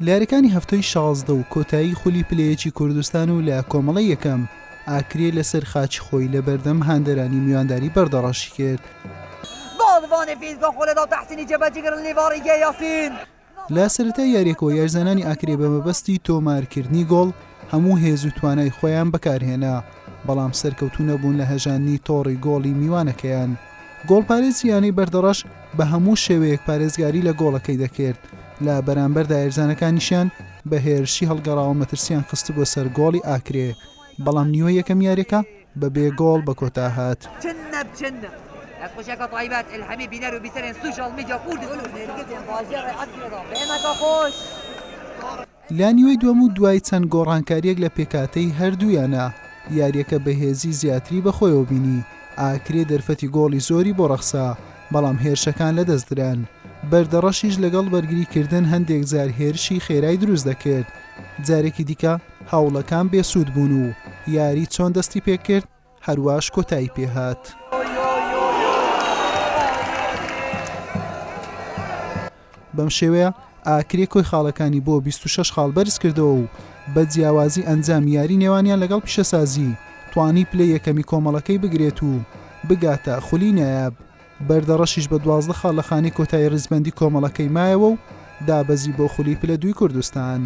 لارەکانی هەفتەی 16 و کۆتایی خولی پلەیەکی کوردستان و لە کۆمەڵە یەکەم ئاکرێ لەسەر خاچی خۆی لە بەردەم هاندەرانی میوانداری بەردەڕاشی کرد. لە سەرەتای یاریەکەوە یارزانانی ئاکرێ بە مەبەستی تۆمارکردنی گۆڵ هەموو هێز و توانای خۆیان بەکارهێنا، بەڵام سەرکەوتو نەبوون لە هەژاندنی تۆڕی گۆڵی میوانەکەیان. گۆڵپارێزی یانەی بەردەڕەش بە هەموو شێوەیەک پارێزگاری لە گۆڵەکەی دەکرد، لە بەرامبەردا یارزانەکانیشیان بە هێرشی هەڵگەڕاوە مەترسیان خست بۆ سەر گۆڵی ئاکرێ، بەڵام نیوە یەکەم یاریەکە بە بێ گۆڵ بە کۆتا هات. لا نیوەی دووەم و دوای چەند گۆڕانکاریەک لە پێکاتەی هەردوویانە یاریەکە بەهێزی زیاتری بەخۆیەوە بینی. ئاکرێ دەرفەتی گۆڵی زۆری بۆ ڕەخسا، بەڵام هێرشەکان لەدەستدران. بەردەڕەشیش لەگەڵ بەرگریکردن هەندێک جار هێرشی خێرای دروست دەکرد. جارێکی دیکە هاوڵەکان بێسوود بوون و یاری چۆن دەستی پێکرد هەروەش کۆتایی پێهات. بەم شێوەیە ئاکرێ کۆی خاڵەکانی بۆ 26 خاڵ بەرز کردەوە و بە جیاوازی ئەنجام یاری نێوانیان لەگەڵ پیشەسازی توانی پلەی یەکەمی کۆمەڵەکەی بگرێت و بگاتە خولی نایاب. بەردەڕەشیش بە 12 خاڵ لە خانەی کۆتایی ڕیزبەندی کۆمەڵەکەی مایەوە و دابەزی بۆ خولی پلە دووی کوردستان.